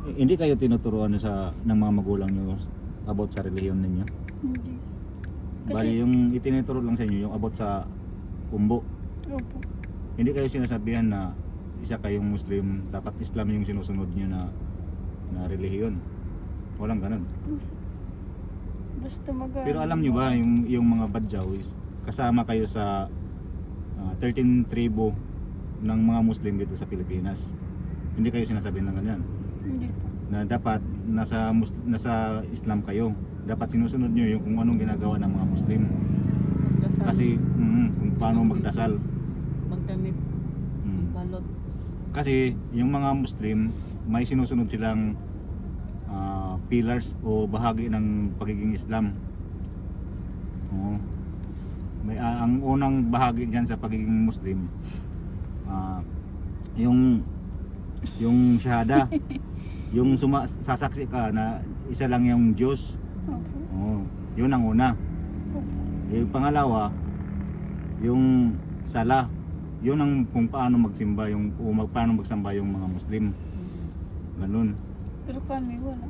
Hindi kayo tinuturuan ng mga magulang nyo about sa relihiyon ninyo? Hindi. Bali yung itinuturo lang sa inyo yung about sa umbo. Opo. Hindi kayo sinasabihan na isa kayong Muslim, dapat Islam yung sinusunod nyo na relihiyon. Walang ganun. Basta Pero alam nyo ba yung mga Badyaw kasama kayo sa 13 tribo ng mga Muslim dito sa Pilipinas. Hindi kayo sinasabihan ng ganyan. Hindi po. Na dapat nasa Islam kayo. Dapat sinusunod nyo yung kung anong ginagawa ng mga Muslim. Magdasal. Kasi kung paano magdasal. Magdamit. Mm. Balot. Kasi yung mga Muslim may sinusunod silang pillars o bahagi ng pagiging Islam. Oo. Ang unang bahagi diyan sa pagiging Muslim yung shahada. Yung sasaksi ka na isa lang yung Diyos. Opo. Oo. Yun ang una. Opo. Yung pangalawa, yung sala. Yun ang kung paano magsimba paano magsamba yung mga Muslim. Ganun. Pero kami wala.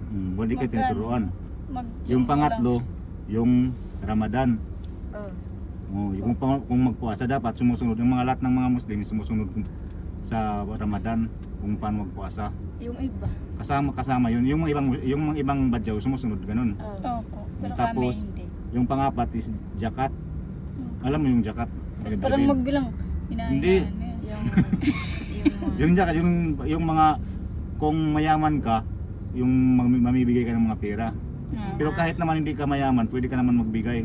Hindi kayo tinuturuan. Yung wala. pangatlo, yung Ramadan. Oh. Kung magpuasa dapat sumusunod yung mga lahat ng mga Muslim sumusunod sa Ramadan kung paano magpuasa. Yung iba. Kasama yun. Yung mga ibang Badyaw sumusunod ganun. Oh. Opo. Pero Tapos, kami hindi. Yung pangapat is zakat. Alam mo yung zakat? Parang magbilang. Hindi. Yung zakat, yung mga kung mayaman ka, yung mamibigay ka ng mga pera. Pero kahit naman hindi ka mayaman, pwede ka naman magbigay.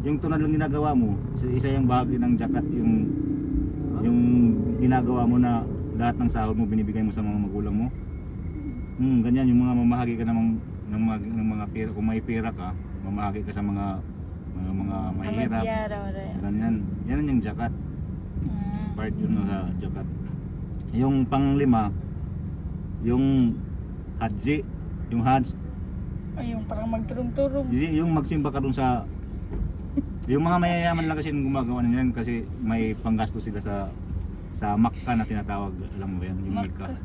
Yung tunad lang ginagawa mo, isa yung bahagi ng zakat, yung ginagawa mo na lahat ng sahod mo binibigay mo sa mga magulang mo. Ganyan yung mga mamahagi ka ng mga pera. Kung may pera ka, mamahagi ka sa mga mahirap. Ganyan. Yan yung zakat. Part yun sa zakat. Yung panglima, yung haji, yung hajj. Ay, yung parang magturong-turong. Yung magsimba ka dun sa yung mga mayayaman lang kasi gumagawa niyan kasi may panggasto sila sa Makkah na tinatawag, alam mo ba yan? Yung Makkah.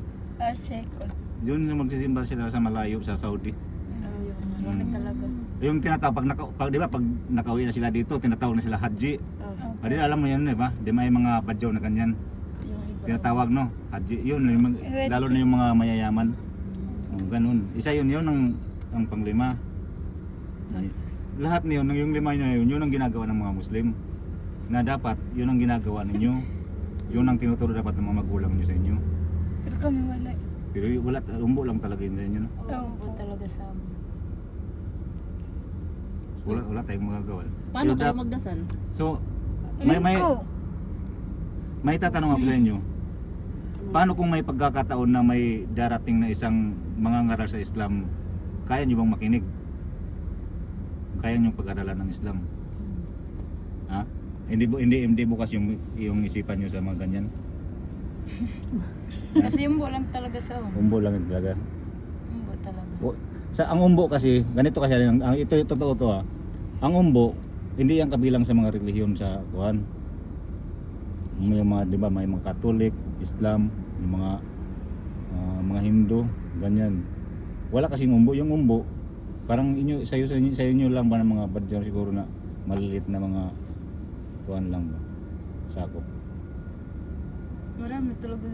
Second. Yun yung magsisimba sila sa malayo sa Saudi. Yung talaga. Yung tinatawag di ba pag nakauwi na sila dito, tinatawag na sila haji. Oh. Pwede alam mo yan, di ba? Di may mga Badyaw na ganyan. Yung iba. Tinatawag no, haji. Yun, lalo na yung mga mayayaman. Ganun. Isa yun ang panglima. Lahat niyon, yung lima niyo yun ang ginagawa ng mga Muslim. Na dapat, yun ang ginagawa ninyo. Yun ang tinuturo dapat ng mga magulang niyo sa inyo. Pero kami wala. Pero wala, umbo lang talaga yun sa inyo. No? Oo, talaga sa amin. Wala tayong magagawa. Paano Pero kayo magdasal? So, may tatanong ako sa inyo. Paano kung may pagkakataon na may darating na isang mangangaral sa Islam, kaya niyo bang makinig? Kaya niyo pag-aralan ng Islam? Ha? Hindi bukas yung isipan niyo sa mga ganyan. Kasi yung lang talaga sa Umbo lang talaga. Umbo talaga. Ang umbo kasi, ganito kasi ito totoo to ha. Ang umbo hindi yan kabilang sa mga relihiyon sa kuan. May mga, di ba, may mga Katolik, Islam, yung mga Hindu, ganyan. Wala kasing umbo. Yung umbo, parang sa inyo lang ba ng mga Badyaw siguro na maliliit na mga kuan lang ba? Sakop. Marami talaga.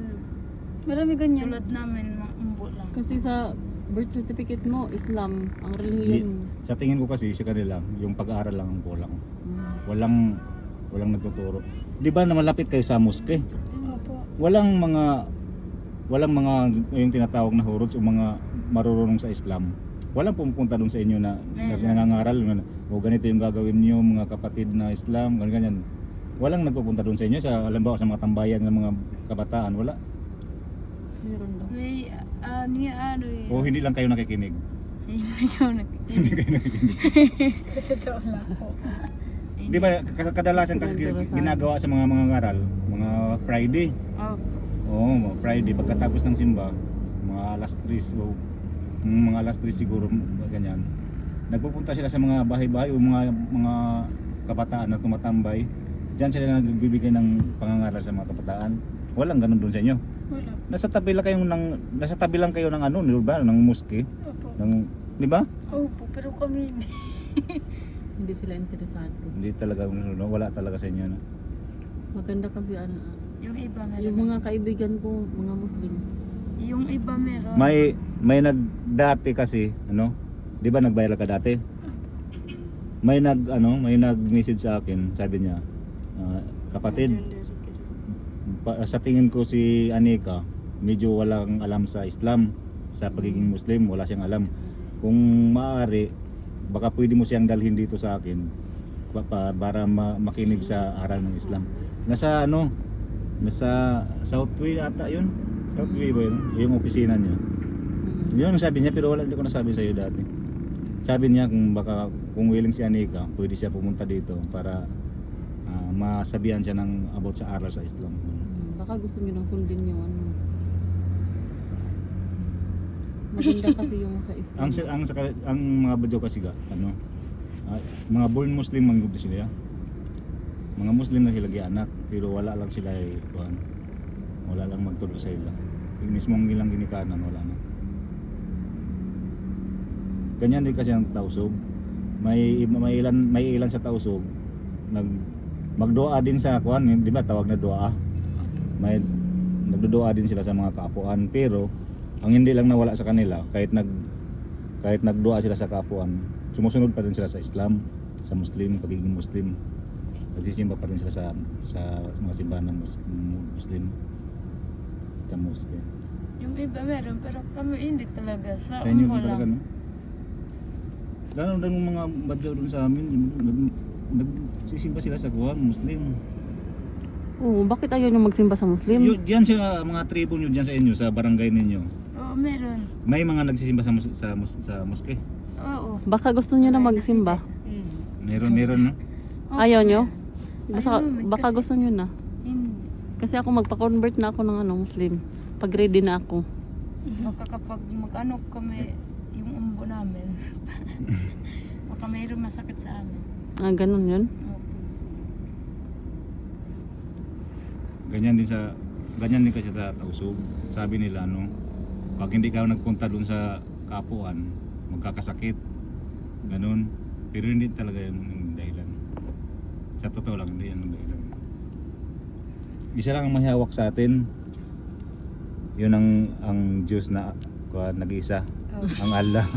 Marami ganyan. Tulad namin, mga umbo lang. Kasi sa birth certificate mo, Islam ang relihiyon. Sa tingin ko kasi sa kanila, yung pag-aaral lang ang kulang. Walang nagtuturo. Di ba na malapit kayo sa mosque? Opo. Walang mga yung tinatawag na huruds o mga marurunong sa Islam. Walang pumupunta doon sa inyo na nangangaral o ganito yung gagawin niyo mga kapatid na Islam, ganyan. Walang nagpupunta doon sa inyo sa halimbawa sa mga tambayan ng mga kabataan, wala. Meron daw. May eh. O hindi lang kayo nakikinig. Hindi ko Hindi kayo nakikinig. Sa totoo lang po. Di ba kadalasan kasi ginagawa sa mga ngaral, mga Friday. Oo, Friday pagkatapos ng simba, mga alas 3 o mga alas 3 siguro ganyan. Nagpupunta sila sa mga bahay-bahay o mga kabataan na tumatambay. Diyan sila nagbibigay ng pangangaral sa mga kabataan. Walang ganun doon sa inyo. Wala. Nasa tabi lang kayo ng ano, di ba? Ng mosque, Opo. di ba? Opo, pero kami hindi. Hindi sila interesado. Hindi talaga no, wala talaga sa inyo no. Maganda kasi Yung iba meron. yung mga kaibigan ko, mga Muslim. Yung iba meron. May nagdati kasi, ano? 'Di ba nag-viral ka dati? May nag-message sa akin, sabi niya, kapatid, sa tingin ko si Anika, medyo walang alam sa Islam, sa pagiging Muslim, wala siyang alam. Kung maaari, baka pwede mo siyang dalhin dito sa akin para makinig sa aral ng Islam. Nasa Southway ata yun. Southway ba yun? Yung opisina niya. Yun ang sabi niya, pero hindi ko nasabi sa iyo dati. Sabi niya kung willing si Anika, pwede siya pumunta dito para masabihan siya ng about sa aral sa Islam. Baka gusto niyo nang sundin yung ano. Maganda kasi yung sa Islam. Ang mga badyaw kasi mga born Muslim man gud sila. Mga Muslim na sila gianak, pero wala lang sila wala lang magturo sa ila. Yung mismong ilang ginikanan wala na. Ganyan din kasi ang tausog. May ilan sa tausog magdoa din sa di ba tawag na doa. May nagdodoa din sila sa mga kaapuan, pero ang hindi lang nawala sa kanila, kahit nagdoa sila sa kaapuan, sumusunod pa rin sila sa Islam, sa Muslim, pagiging Muslim. Nagsisimba pa rin sila sa mga simbahan ng Muslim. Sa mosque. Yung iba meron, pero kami hindi talaga. Sa Sa inyo umbo din talaga, lang. no? Lalo din yung mga badyaw dun sa amin, nagsisimba sila sa Muslim. Oo, bakit ayaw niyo magsimba sa Muslim? Diyan sa mga tribo nyo, diyan sa inyo, sa barangay ninyo, Oo, meron. may mga nagsisimba sa mosque. Oo. Baka gusto niyo na magsimba. Meron, no? Oo, Ayaw niyo? Ayaw naman, Baka kasi- gusto niyo na. Hindi. Kasi ako magpa-convert na ako ng Muslim. Pag ready na ako. Baka kapag mag-ano kami, yung umbo namin, baka mayroon masakit sa amin. Ganun yun. Opo. Ganyan din kasi sa tausog. Sabi nila pag hindi ka nagpunta dun sa kapuan, magkakasakit. Ganun. Pero hindi talaga yun ang dahilan. Sa totoo lang, hindi yan ang dahilan. Isa lang ang mahihawak sa atin. Yun ang Diyos na nag-isa. Oo. Ang Allah.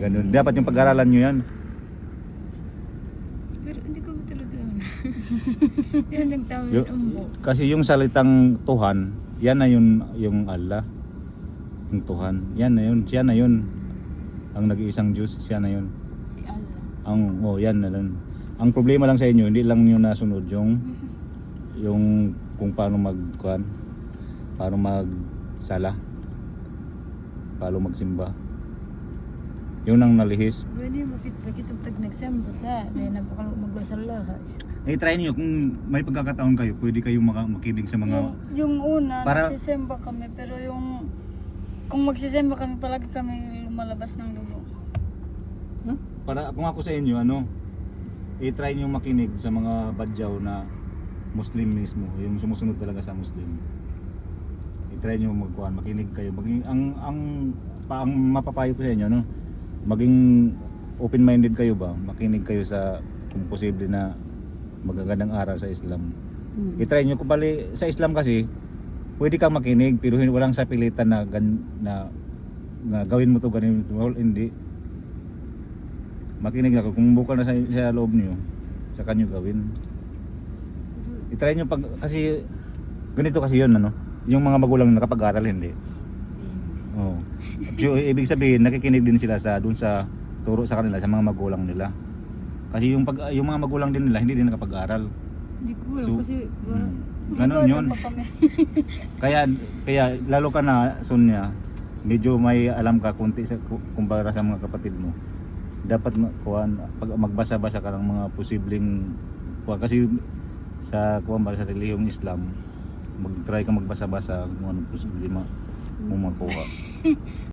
Ganun. Dapat yung pag-aralan nyo yan. Pero hindi ko talaga. Yan ang tawag Yo- umbo. Kasi yung salitang Tuhan, yan na yung Allah. Yung Tuhan. Yan na yun. Siya na yun. Ang nag-iisang Diyos, siya na yun. Si Allah. Yan na lang. Ang problema lang sa inyo, hindi lang niyo nasunod yung kung paano magsala, paano magsimba. Yun ang nalihis. Pwede bakit tag nagsemba sa dahil napakalo magbasala. Try niyo kung may pagkakataon kayo, pwede kayong makinig sa mga Yung una, Para- nagsisemba kami, pero kung magsisemba kami, palagi kami lumalabas ng dugo. para kung ako sa inyo, i-try niyo makinig sa mga badyaw na Muslim mismo, yung sumusunod talaga sa Muslim. I-try niyo makinig kayo. Ang mapapayo ko sa inyo, maging open-minded kayo ba? Makinig kayo sa kung posible na magagandang aral sa Islam. I-try niyo kung bali sa Islam kasi pwede kang makinig pero walang sapilitan na gawin mo to ganun, hindi. Makinig lang kung bukal na sa loob niyo, sa kanyo gawin. I-try niyo kasi ganito kasi 'yon yung mga magulang nakapag-aral hindi. Oo. Ibig sabihin nakikinig din sila dun sa turo sa kanila sa mga magulang nila. Kasi yung mga magulang din nila hindi din nakapag-aral. Hindi ko alam So, kasi ganun yun. Kaya lalo ka na Sonia, medyo may alam ka kunti kumpara sa mga kapatid mo. Dapat pag magbasa-basa ka ng mga posibleng kasi sa sa relihiyong Islam, mag-try ka magbasa-basa kung ano posible mo makuha.